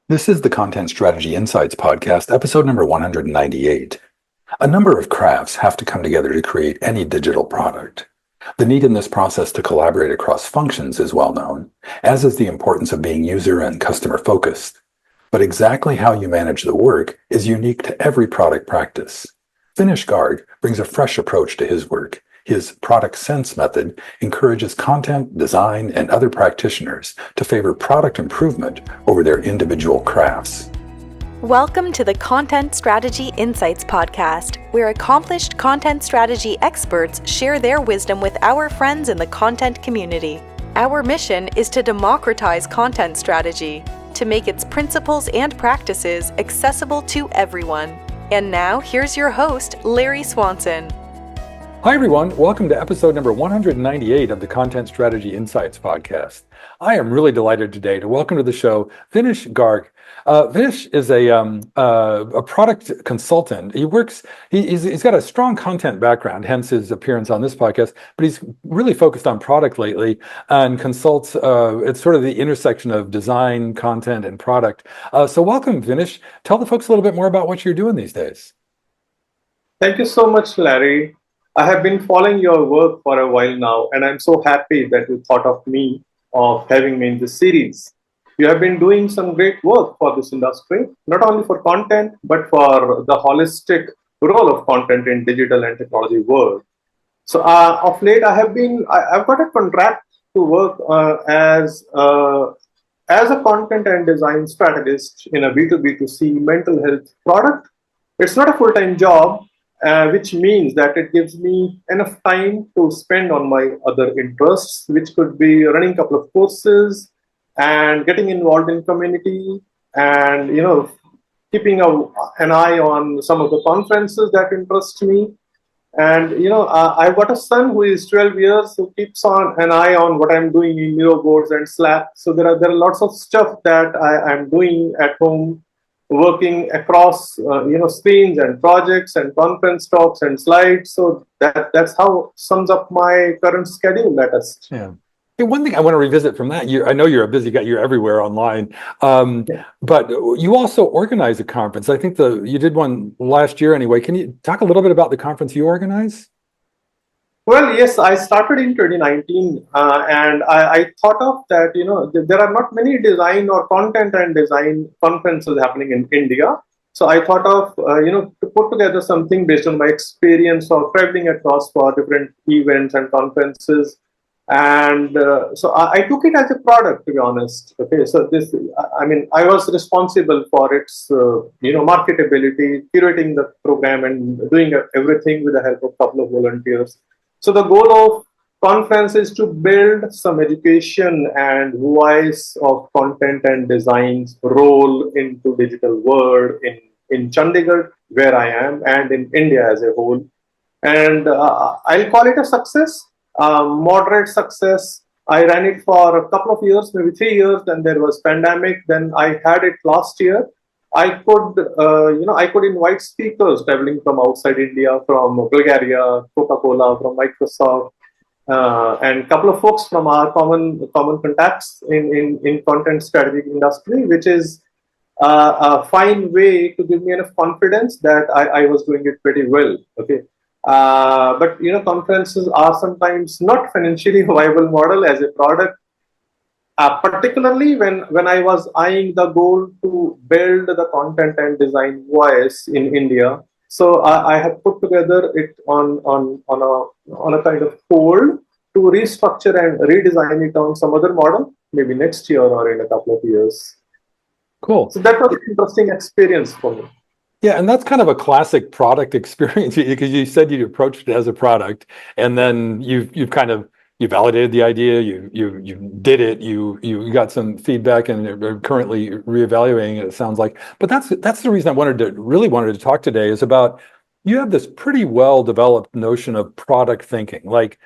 This is the Content Strategy Insights podcast, episode number 198. A number of crafts have to come together to create any digital product. The need in this process to collaborate across functions is well known, as is the importance of being user and customer focused. But exactly how you manage the work is unique to every product practice. Vinish Garg brings a fresh approach to his work. His product sense method encourages content, design, and other practitioners to favor product improvement over their individual crafts. Welcome to the Content Strategy Insights podcast, where accomplished content strategy experts share their wisdom with our friends in the content community. Our mission is to democratize content strategy, to make its principles and practices accessible to everyone. And now, here's your host, Larry Swanson. Hi, everyone. Welcome to episode number 198 of the Content Strategy Insights podcast. I am really delighted today to welcome to the show Vinish Garg. Vinish is a product consultant. He's got a strong content background, hence his appearance on this podcast, but he's really focused on product lately and consults. It's sort of the intersection of design, content, and product. So welcome, Vinish. Tell the folks a little bit more about what you're doing these days. Thank you so much, Larry. I have been following your work for a while now, and I'm so happy that you thought of me, of having me in this series. You have been doing some great work for this industry, not only for content, but for the holistic role of content in digital and technology world. So of late, I've got a contract to work as a content and design strategist in a B2B2C mental health product. It's not a full-time job, which means that it gives me enough time to spend on my other interests, which could be running a couple of courses and getting involved in community and, keeping an eye on some of the conferences that interest me. And, I've got a son who is 12 years who keeps on an eye on what I'm doing in Miro boards and Slack. So there are lots of stuff that I'm doing at home, working across screens and projects and conference talks and slides. So that's how sums up my current schedule latest. Yeah. Hey, one thing I want to revisit from that, I know you're a busy guy, you're everywhere online, but you also organize a conference. I think you did one last year anyway. Can you talk a little bit about the conference you organize? Well, yes, I started in 2019 and I thought of that, there are not many design or content and design conferences happening in India. So I thought of, to put together something based on my experience of traveling across for different events and conferences. And so I took it as a product, to be honest. Okay, so I was responsible for its, marketability, curating the program and doing everything with the help of a couple of volunteers. So the goal of conference is to build some education and voice of content and design's role into digital world in Chandigarh, where I am, and in India as a whole. And I'll call it a success, moderate success. I ran it for a couple of years, maybe 3 years. Then there was pandemic. Then I had it last year. I could invite speakers traveling from outside India, from Bulgaria, Coca-Cola, from Microsoft, and a couple of folks from our common contacts in content strategy industry, which is a fine way to give me enough confidence that I was doing it pretty well. Okay. But conferences are sometimes not financially viable model as a product. Particularly when I was eyeing the goal to build the content and design voice in India. So I have put together it on a kind of hold to restructure and redesign it on some other model, maybe next year or in a couple of years. Cool. So that was an interesting experience for me. Yeah, and that's kind of a classic product experience because you said you approached it as a product, and then you validated the idea, you did it, you got some feedback, and are currently reevaluating it sounds like. But that's the reason I wanted to talk today is about, you have this pretty well developed notion of product thinking. Like,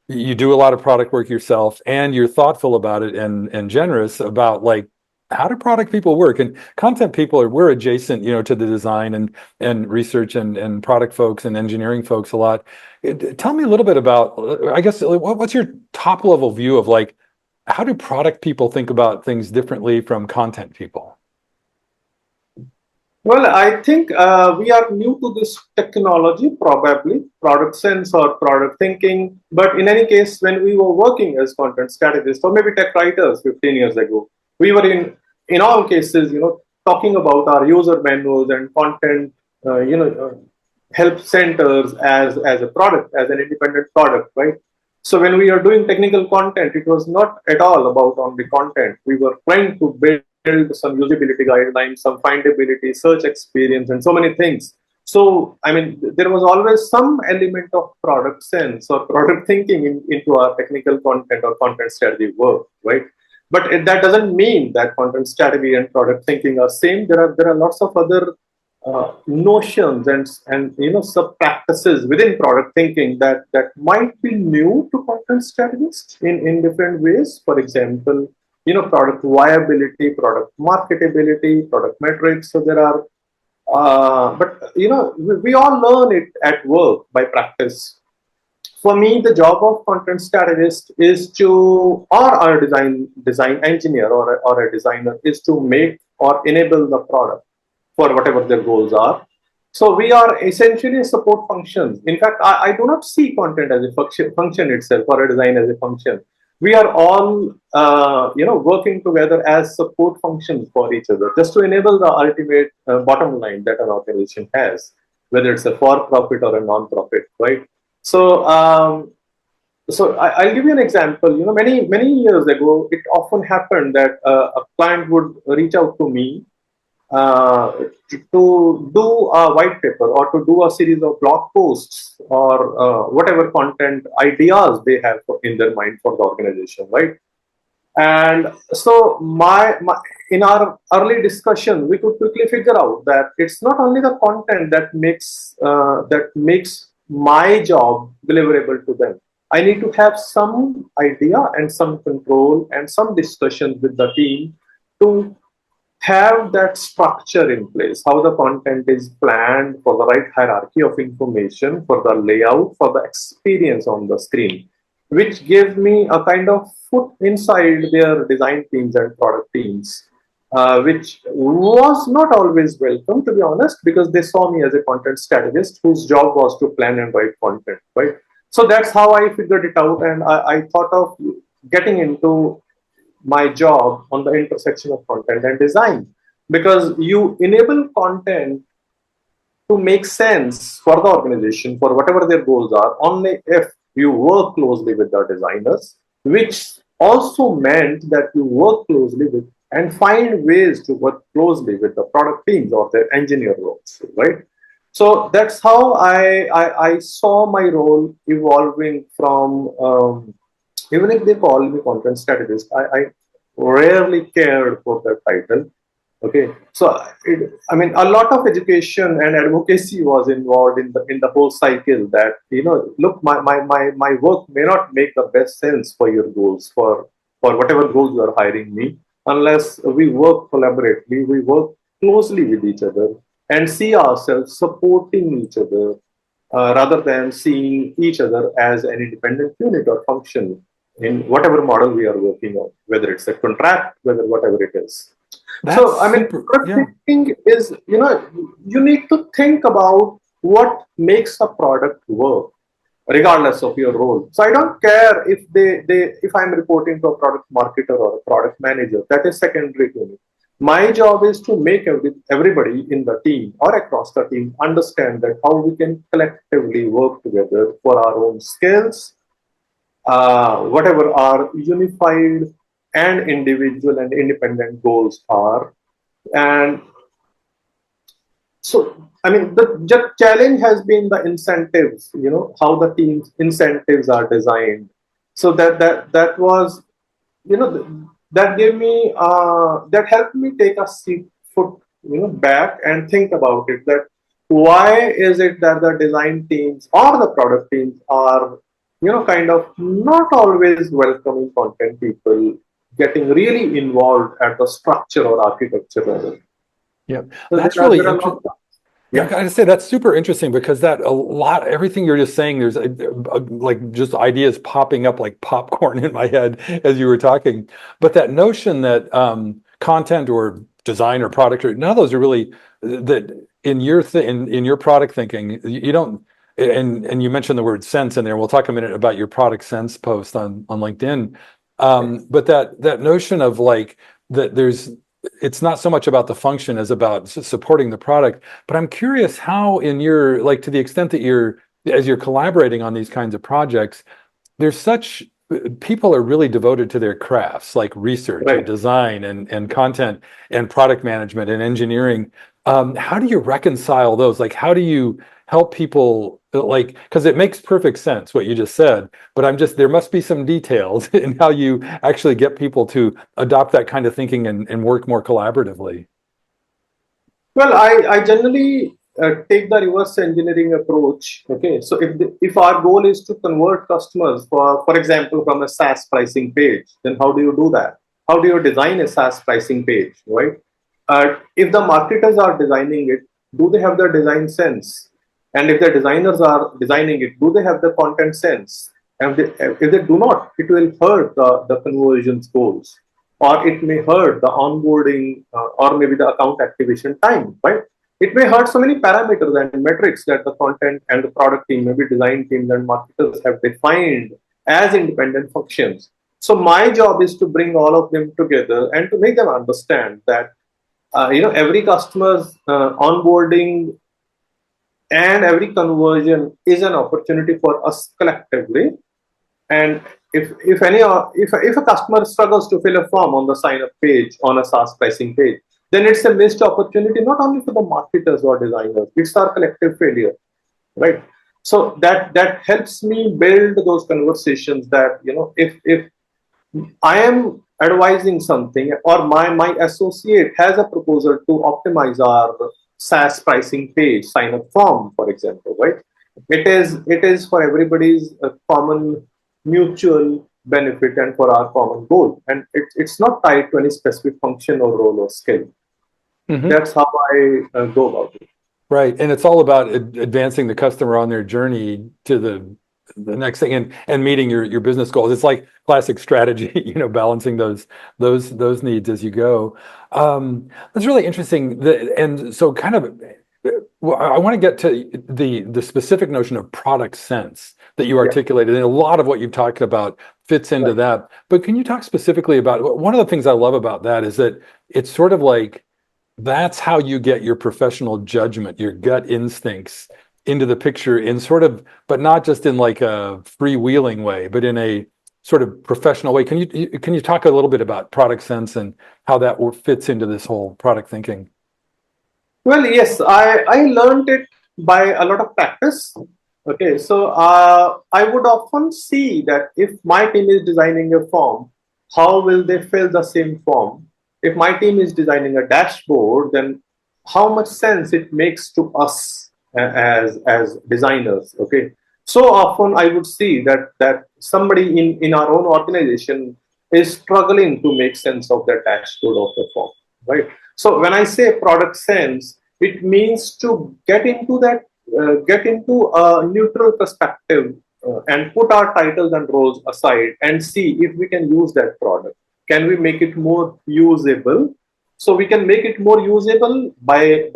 you do a lot of product work yourself, and you're thoughtful about it and generous about, like, how do product people work? And content people we're adjacent, to the design and research and product folks and engineering folks a lot. Tell me a little bit about, I guess, what's your top level view of, like, how do product people think about things differently from content people? Well, I think we are new to this technology, probably product sense or product thinking. But in any case, when we were working as content strategists or maybe tech writers 15 years ago, we were in all cases, talking about our user manuals and content, help centers as a product, as an independent product, right? So when we are doing technical content, it was not at all about only content. We were trying to build some usability guidelines, some findability, search experience, and so many things. So, I mean, there was always some element of product sense or product thinking into our technical content or content strategy work, right? But that doesn't mean that content strategy and product thinking are same. There are lots of other notions and sub practices within product thinking that might be new to content strategists in different ways. For example, product viability, product marketability, product metrics. So there are, but we all learn it at work by practice. For me, the job of content strategist is to, or a design engineer or a designer is to make or enable the product for whatever their goals are. So we are essentially a support function. In fact, I do not see content as a function itself or a design as a function. We are all, working together as support functions for each other, just to enable the ultimate bottom line that an organization has, whether it's a for-profit or a non-profit, right? So, I'll give you an example. Many years ago, it often happened that a client would reach out to me to do a white paper or to do a series of blog posts or whatever content ideas they have in their mind for the organization, right? And so in our early discussion, we could quickly figure out that it's not only the content that makes my job deliverable to them. I need to have some idea and some control and some discussion with the team to have that structure in place, how the content is planned for the right hierarchy of information, for the layout, for the experience on the screen, which gives me a kind of foot inside their design teams and product teams, which was not always welcome, to be honest, because they saw me as a content strategist whose job was to plan and write content, right? So that's how I figured it out, and I thought of getting into my job on the intersection of content and design, because you enable content to make sense for the organization for whatever their goals are only if you work closely with the designers, which also meant that you work closely with and find ways to work closely with the product teams or the engineer roles, right? So that's how I saw my role evolving from, even if they call me content strategist, I rarely cared for that title. Okay, so I mean, a lot of education and advocacy was involved in the whole cycle. That look, my work may not make the best sense for your goals, for whatever goals you are hiring me, unless we work collaboratively, we work closely with each other, and see ourselves supporting each other, rather than seeing each other as an independent unit or function in whatever model we are working on, whether it's a contract, whether whatever it is. So, I mean, product thinking is, you need to think about what makes a product work, regardless of your role. So I don't care if I'm reporting to a product marketer or a product manager. That is secondary to me. My job is to make everybody in the team or across the team understand that how we can collectively work together for our own skills, whatever our unified and individual and independent goals are. And so, I mean, the challenge has been the incentives, how the team's incentives are designed. So that was, that gave me, that helped me take a foot, back and think about it, that why is it that the design teams or the product teams are, kind of not always welcoming content people getting really involved at the structure or architecture level. Yeah, so that's really interesting. Yeah, I gotta say that's super interesting, because everything you're just saying, there's like just ideas popping up like popcorn in my head as you were talking. But that notion that content or design or product, or none of those are really that in your in your product thinking. You don't, and you mentioned the word sense in there. We'll talk a minute about your product sense post on LinkedIn. But that notion of like that it's not so much about the function as about supporting the product. But I'm curious how in your, like, to the extent that as you're collaborating on these kinds of projects, there's people are really devoted to their crafts, like research and design and content and product management and engineering. How do you reconcile those? Like, how do you help people, like, because it makes perfect sense what you just said, but there must be some details in how you actually get people to adopt that kind of thinking and work more collaboratively. Well, I generally take the reverse engineering approach. Okay, so if our goal is to convert customers, for example, from a SaaS pricing page, then how do you do that? How do you design a SaaS pricing page, right? If the marketers are designing it, do they have the design sense? And if the designers are designing it, do they have the content sense? And if they do not, it will hurt the conversions goals, or it may hurt the onboarding or maybe the account activation time, right? It may hurt so many parameters and metrics that the content and the product team, maybe design teams and marketers have defined as independent functions. So my job is to bring all of them together and to make them understand that every customer's onboarding and every conversion is an opportunity for us collectively. And if a customer struggles to fill a form on the sign up page on a SaaS pricing page, then it's a missed opportunity not only for the marketers or designers, it's our collective failure, right? So that helps me build those conversations that, if I am advising something or my associate has a proposal to optimize our SaaS pricing page sign up form, for example, right? It is for everybody's common mutual benefit and for our common goal. And it's not tied to any specific function or role or skill. Mm-hmm. That's how I go about it. Right. And it's all about advancing the customer on their journey to the next thing and meeting your business goals. It's like classic strategy, balancing those needs as you go. That's really interesting. And so kind of, I want to get to the specific notion of product sense that you articulated, and a lot of what you've talked about fits into that. But can you talk specifically about, one of the things I love about that is that it's sort of like, that's how you get your professional judgment, your gut instincts into the picture in sort of, but not just in like a freewheeling way, but in a sort of professional way. Can you talk a little bit about product sense and how that fits into this whole product thinking? Well, yes, I learned it by a lot of practice. Okay, so I would often see that if my team is designing a form, how will they fill the same form? If my team is designing a dashboard, then how much sense it makes to us as designers. Okay, so often I would see that somebody in our own organization is struggling to make sense of the dashboard of the form, right? So when I say product sense, it means to get into a neutral perspective and put our titles and roles aside and see if we can use that product. Can we make it more usable? So we can make it more usable by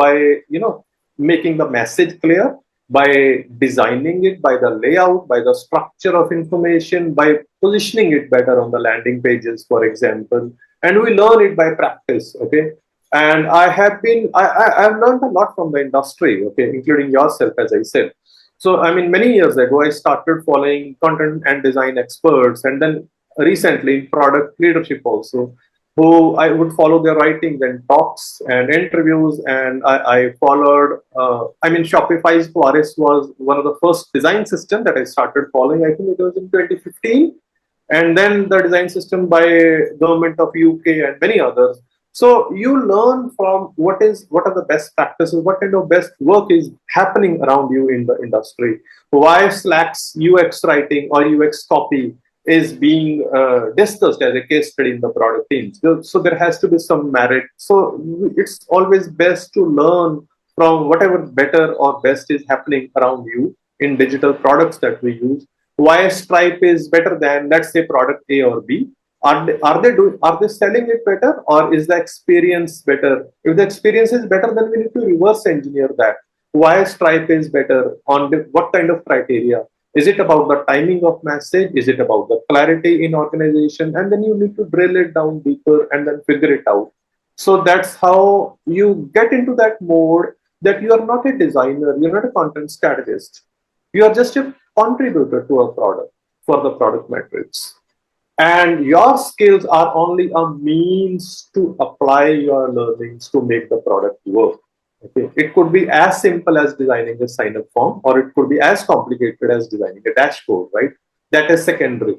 making the message clear, by designing it, by the layout, by the structure of information, by positioning it better on the landing pages, for example. And we learn it by practice, okay? And I've learned a lot from the industry, okay, including yourself, as I said. So, many years ago, I started following content and design experts, and then recently in product leadership also, who I would follow their writings and talks and interviews. And I followed, Shopify's Quares was one of the first design systems that I started following. I think it was in 2015. And then the design system by government of UK and many others. So you learn from what are the best practices, what kind of best work is happening around you in the industry. Why Slack's UX writing or UX copy is being discussed as a case study in the product teams. So there has to be some merit. So it's always best to learn from whatever better or best is happening around you in digital products that we use. Why Stripe is better than, let's say, product A or B. Are they selling it better, or is the experience better? If the experience is better, then we need to reverse engineer that. Why Stripe is better, on what kind of criteria? Is it about the timing of message? Is it about the clarity in organization? And then you need to drill it down deeper and then figure it out. So that's how you get into that mode, that you are not a designer, you're not a content strategist. You are just a contributor to a product for the product metrics. And your skills are only a means to apply your learnings to make the product work. Okay. It could be as simple as designing a sign up form, or it could be as complicated as designing a dashboard, right? That is secondary.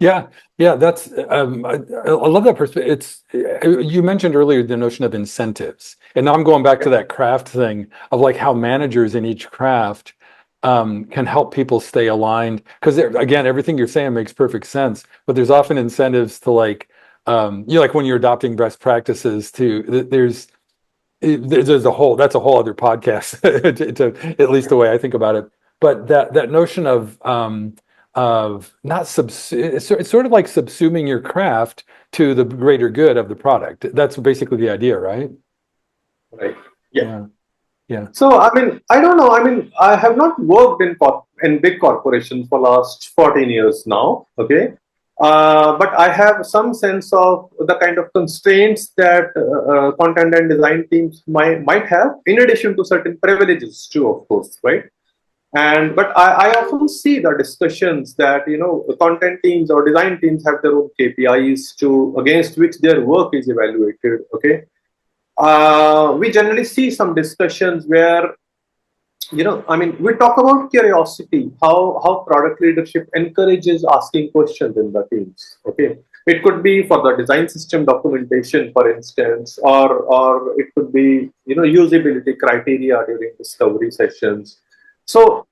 Yeah, yeah, that's I love that perspective. It's you mentioned earlier the notion of incentives, and now I'm going back to that craft thing of like how managers in each craft can help people stay aligned. Because again, everything you're saying makes perfect sense, but there's often incentives to like like when you're adopting best practices to there's a whole that's a whole other podcast to at least the way I think about it. But that notion of not it's sort of like subsuming your craft to the greater good of the product. That's basically the idea, right? Right. Yeah. Yeah. So I mean, I don't know. I mean, I have not worked in big corporations for last 14 years now. Okay, but I have some sense of the kind of constraints that content and design teams might have, in addition to certain privileges too, of course, right? But I often see the discussions that content teams or design teams have their own KPIs to against which their work is evaluated. Okay, we generally see some discussions where I mean, we talk about curiosity, how product leadership encourages asking questions in the teams. Okay, it could be for the design system documentation, for instance, or it could be usability criteria during discovery sessions. So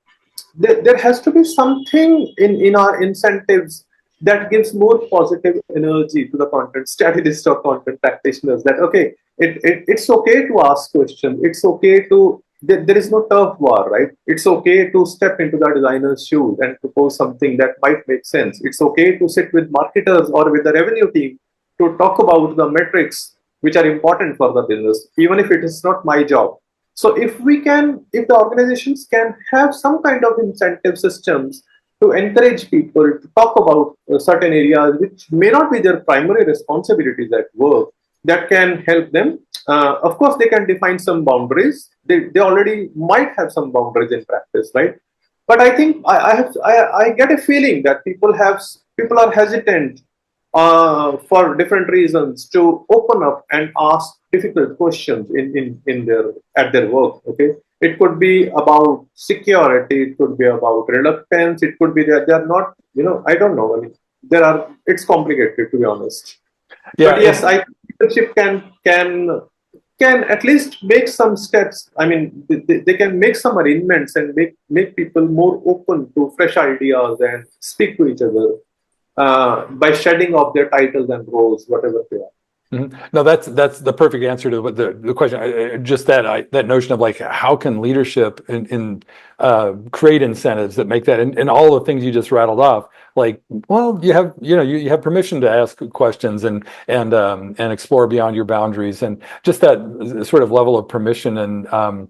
there has to be something in our incentives that gives more positive energy to the content strategist or content practitioners, that okay, it's okay to ask questions, it's okay to there is no turf war, right? It's okay to step into the designer's shoes and propose something that might make sense. It's okay to sit with marketers or with the revenue team to talk about the metrics which are important for the business, even if it is not my job. So if the organizations can have some kind of incentive systems to encourage people to talk about certain areas which may not be their primary responsibilities at work, that can help them. Of course, they can define some boundaries. They already might have some boundaries in practice, right? But I think I get a feeling that people are hesitant for different reasons to open up and ask difficult questions in their work. Okay, it could be about security, it could be about reluctance, it could be that they're not, I don't know. I mean, it's complicated, to be honest. Yeah, but yes, I think leadership can at least make some steps. I mean, they can make some arrangements and make people more open to fresh ideas and speak to each other by shedding off their titles and roles, whatever they are. Mm-hmm. No, that's the perfect answer to the question. Just that notion of like how can leadership create incentives that make that and all the things you just rattled off. Like, well, you have permission to ask questions and explore beyond your boundaries, and just that sort of level of permission and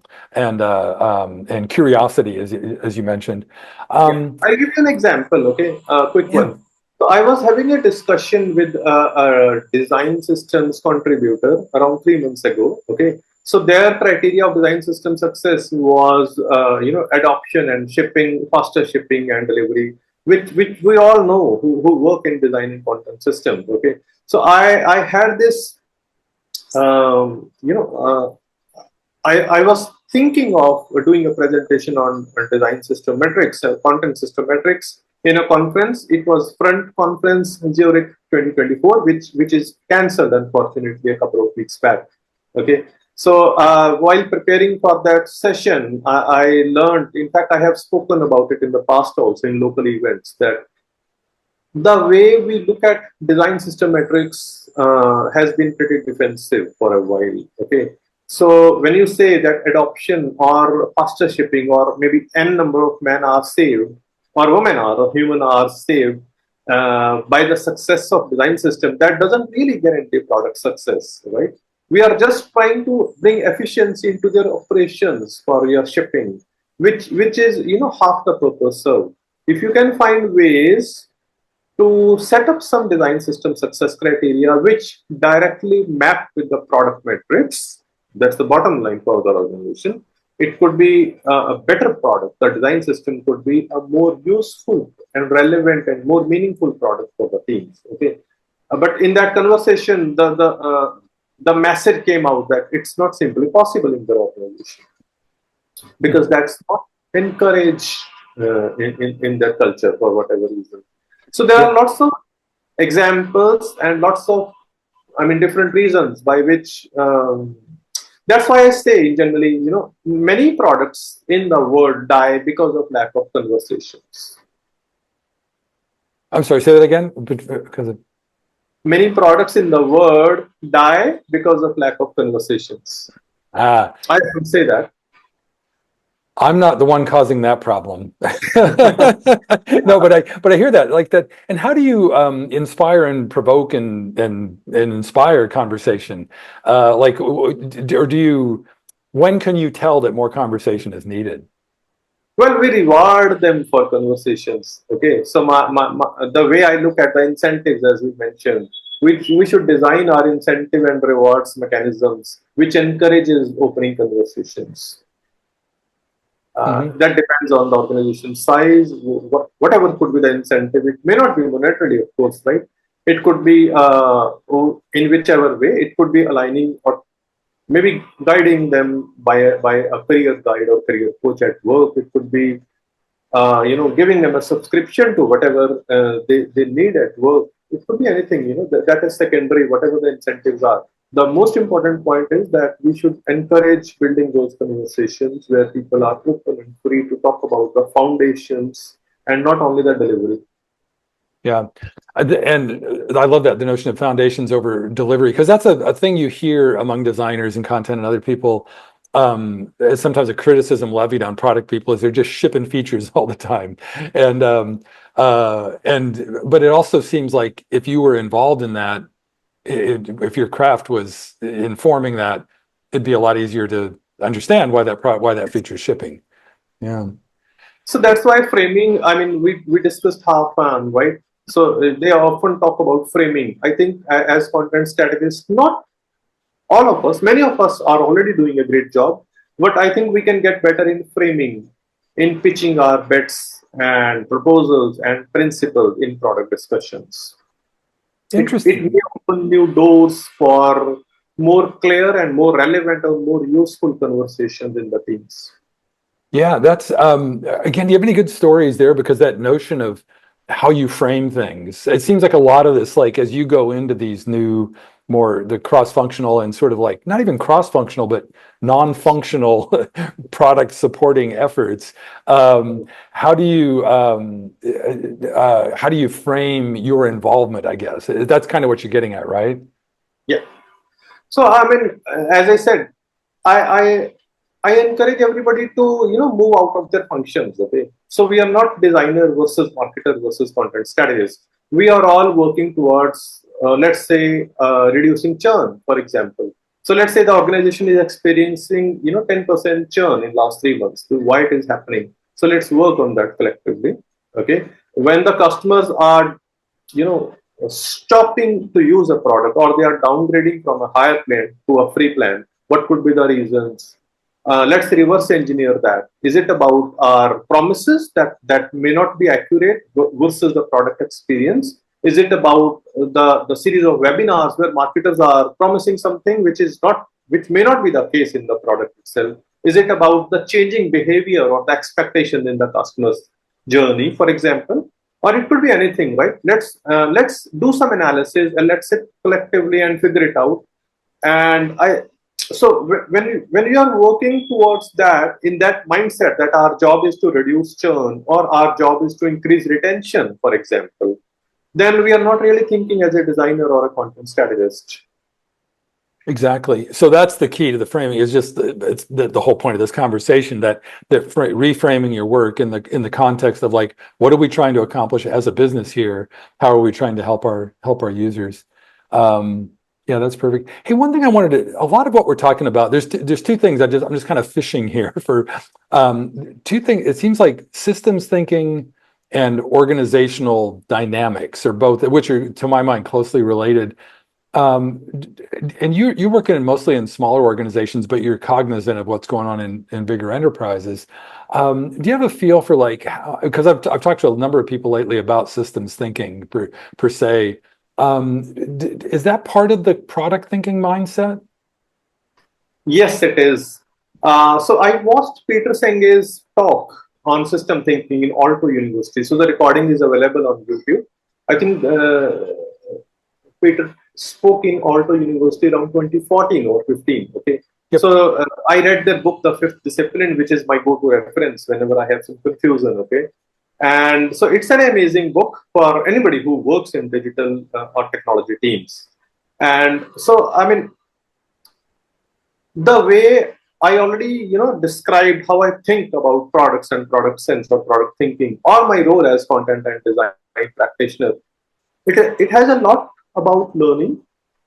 curiosity, as you mentioned. I'll give you an example. Okay, quick one. So I was having a discussion with a design systems contributor around 3 months ago. Okay, so their criteria of design system success was adoption and shipping, faster shipping and delivery, which we all know who work in design and content systems. Okay, so I had this I was thinking of doing a presentation on design system metrics, content system metrics, in a conference. It was Front Conference Zurich 2024, which is cancelled, unfortunately, a couple of weeks back. Okay, so while preparing for that session, I learned, in fact, I have spoken about it in the past also in local events, that the way we look at design system metrics has been pretty defensive for a while. Okay, so when you say that adoption or faster shipping or maybe n number of men are saved, or women are, or human are saved, by the success of design system, that doesn't really guarantee product success, right? We are just trying to bring efficiency into their operations for your shipping, which is half the purpose served. If you can find ways to set up some design system success criteria which directly map with the product metrics, that's the bottom line for the organization. It could be a better product. The design system could be a more useful and relevant and more meaningful product for the teams. Okay, but in that conversation, the message came out that it's not simply possible in the organization because that's not encouraged in their culture for whatever reason. So there are lots of examples and lots of, different reasons by which. That's why I say generally, many products in the world die because of lack of conversations. I'm sorry, say that again. Because Many products in the world die because of lack of conversations. I would say that. I'm not the one causing that problem. No, but I hear that like that. And how do you inspire and provoke and inspire conversation? Or do you? When can you tell that more conversation is needed? Well, we reward them for conversations. Okay, so the way I look at the incentives, as we mentioned, we should design our incentive and rewards mechanisms which encourages opening conversations. That depends on the organization size, whatever could be the incentive. It may not be monetarily, of course, right? It could be in whichever way. It could be aligning or maybe guiding them by a career guide or career coach at work. It could be giving them a subscription to whatever they need at work. It could be anything. That is secondary. Whatever the incentives are. The most important point is that we should encourage building those conversations where people are open and free to talk about the foundations and not only the delivery. Yeah. And I love that, the notion of foundations over delivery, because that's a thing you hear among designers and content and other people. Sometimes a criticism levied on product people is they're just shipping features all the time. But it also seems like if you were involved in that, if your craft was informing that, it'd be a lot easier to understand why that feature is shipping. Yeah. So that's why framing. We discussed half-an, right? So they often talk about framing. I think as content strategists, not all of us, many of us are already doing a great job, but I think we can get better in framing, in pitching our bets and proposals and principles in product discussions. Interesting. It may open new doors for more clear and more relevant or more useful conversations in the teams. Yeah, that's again, do you have any good stories there? Because that notion of how you frame things, it seems like a lot of this, like as you go into these new, more the cross-functional and sort of like not even cross-functional, but non-functional product supporting efforts. How do you frame your involvement? I guess that's kind of what you're getting at, right? Yeah. So as I said, I encourage everybody to move out of their functions. Okay, so we are not designer versus marketer versus content strategist. We are all working towards, let's say, reducing churn, for example. So let's say the organization is experiencing 10% churn in last 3 months. Why it is happening? So let's work on that collectively. Okay, when the customers are stopping to use a product or they are downgrading from a higher plan to a free plan, what could be the reasons? Let's reverse engineer that. Is it about our promises that may not be accurate versus the product experience? Is it about the series of webinars where marketers are promising something which may not be the case in the product itself? Is it about the changing behavior or the expectation in the customer's journey, for example? Or it could be anything, right? Let's do some analysis and let's sit collectively and figure it out. So when you are working towards that, in that mindset that our job is to reduce churn or our job is to increase retention, for example, then we are not really thinking as a designer or a content strategist. Exactly. So that's the key to the framing. Is just it's the whole point of this conversation that reframing your work in the context of like, what are we trying to accomplish as a business here? How are we trying to help our users? Yeah, that's perfect. Hey, one thing I wanted to, a lot of what we're talking about, there's two things I'm just kind of fishing here for two things. It seems like systems thinking and organizational dynamics are both, which are to my mind closely related. And you're working mostly in smaller organizations, but you're cognizant of what's going on in bigger enterprises. Do you have a feel for like how, because I've talked to a number of people lately about systems thinking per se. Is that part of the product thinking mindset? Yes, it is. So I watched Peter Senge's talk on system thinking in Alto University. So the recording is available on YouTube. I think Peter spoke in Alto University around 2014 or 15. Okay. Yep. So I read their book, The Fifth Discipline, which is my go-to reference whenever I have some confusion. Okay. And so it's an amazing book for anybody who works in digital or technology teams. And so, I mean, the way I already, described how I think about products and product sense or product thinking, or my role as content and design practitioner, it has a lot about learning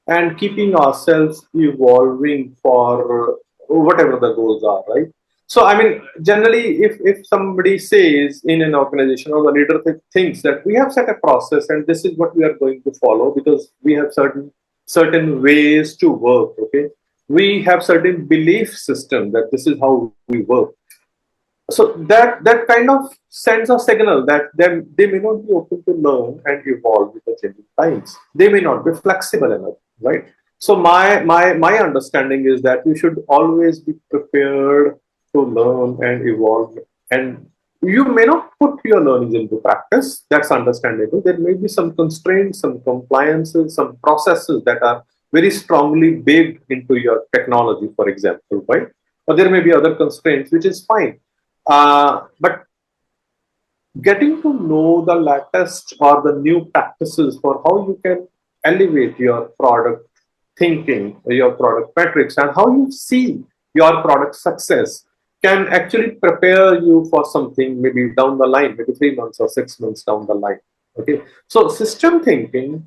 and keeping ourselves evolving for whatever the goals are, right? So, I mean, generally, if somebody says in an organization or the leader thinks that we have set a process and this is what we are going to follow because we have certain ways to work, okay? We have certain belief system that this is how we work. So that kind of sends a signal that they may not be open to learn and evolve with the changing times. They may not be flexible enough, right? So my understanding is that you should always be prepared to learn and evolve. And you may not put your learnings into practice. That's understandable. There may be some constraints, some compliances, some processes that are very strongly baked into your technology, for example, right? Or there may be other constraints, which is fine. But getting to know the latest or the new practices for how you can elevate your product thinking, your product metrics, and how you see your product success can actually prepare you for something maybe down the line, maybe 3 months or 6 months down the line. Okay, so system thinking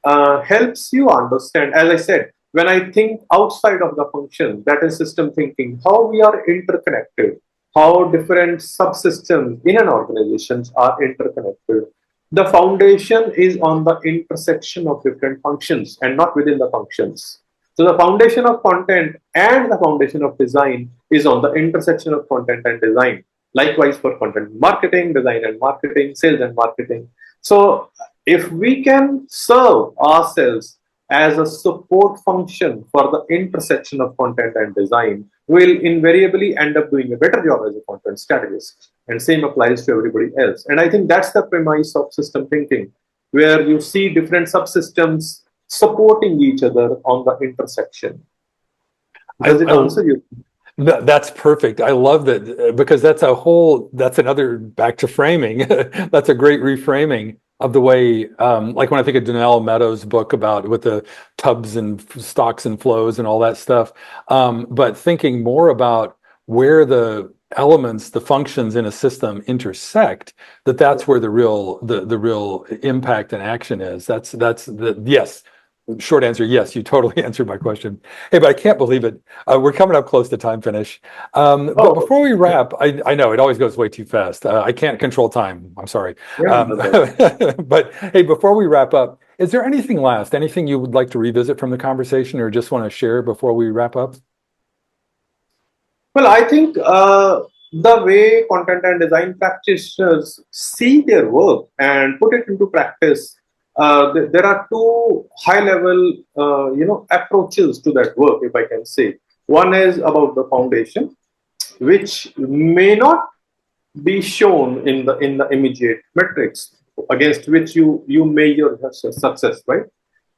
helps you understand, as I said, when I think outside of the function, that is system thinking, how we are interconnected, how different subsystems in an organization are interconnected. The foundation is on the intersection of different functions and not within the functions. So the foundation of content and the foundation of design is on the intersection of content and design. Likewise for content marketing, design and marketing, sales and marketing. So if we can serve ourselves as a support function for the intersection of content and design, we'll invariably end up doing a better job as a content strategist. And same applies to everybody else. And I think that's the premise of system thinking, where you see different subsystems supporting each other on the intersection. Does it answer you? That's perfect. I love that because that's another back to framing. That's a great reframing of the way, like when I think of Donell Meadows' book about with the tubs and stocks and flows and all that stuff, but thinking more about where the elements, the functions in a system intersect, that's where the real impact and action is. That's yes. Short answer, yes, you totally answered my question. Hey, but I can't believe it. We're coming up close to time finish. But before we wrap, I know it always goes way too fast. I can't control time. I'm sorry. But hey, before we wrap up, is there anything you would like to revisit from the conversation or just want to share before we wrap up? Well, I think the way content and design practitioners see their work and put it into practice, there are two high-level, approaches to that work, if I can say. One is about the foundation, which may not be shown in the immediate metrics against which you measure success, right?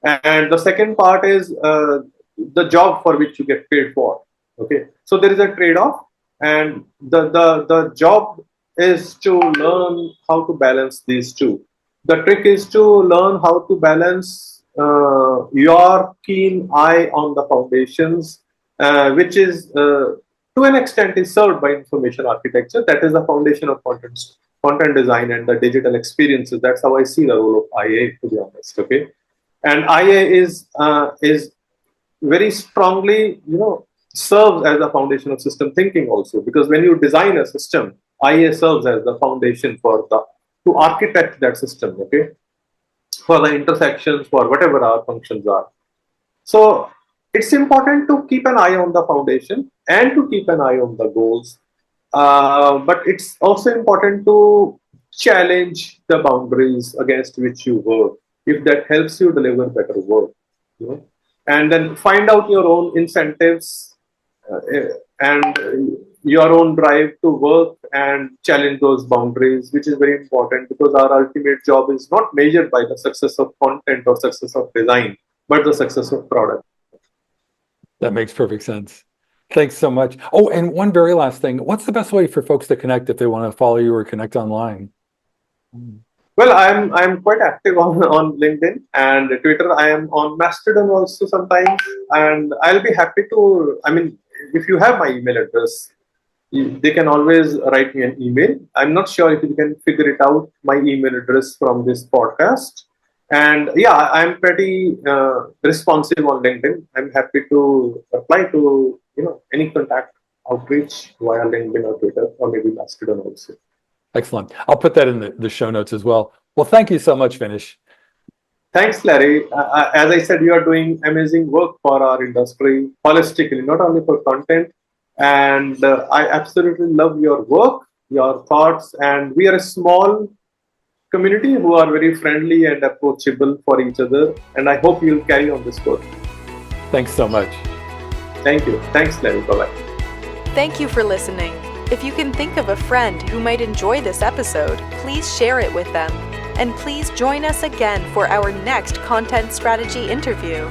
And the second part is the job for which you get paid for. Okay, so there is a trade-off, and the job is to learn how to balance these two. The trick is to learn how to balance your keen eye on the foundations, which is to an extent is served by information architecture. That is the foundation of content design and the digital experiences. That's how I see the role of IA, to be honest. Okay, and IA is very strongly, serves as the foundation of system thinking also, because when you design a system, IA serves as the foundation for the to architect that system. Okay, for the intersections, for whatever our functions are. So it's important to keep an eye on the foundation and to keep an eye on the goals. But it's also important to challenge the boundaries against which you work, if that helps you deliver better work. You know? And then find out your own incentives and your own drive to work and challenge those boundaries, which is very important, because our ultimate job is not measured by the success of content or success of design, but the success of product. That makes perfect sense. Thanks so much. Oh, and one very last thing. What's the best way for folks to connect if they want to follow you or connect online? Well, I'm quite active on LinkedIn and Twitter. I am on Mastodon also sometimes, and I'll be happy to. I mean, if you have my email address, they can always write me an email. I'm not sure if you can figure it out, my email address from this podcast. And yeah, I'm pretty responsive on LinkedIn. I'm happy to reply to any contact outreach via LinkedIn or Twitter or maybe Mastodon also. Excellent. I'll put that in the show notes as well. Well, thank you so much, Vinish. Thanks, Larry. As I said, you are doing amazing work for our industry holistically, not only for content. And I absolutely love your work, your thoughts. And we are a small community who are very friendly and approachable for each other. And I hope you'll carry on this work. Thanks so much. Thank you. Thanks, Larry. Bye-bye. Thank you for listening. If you can think of a friend who might enjoy this episode, please share it with them. And please join us again for our next content strategy interview.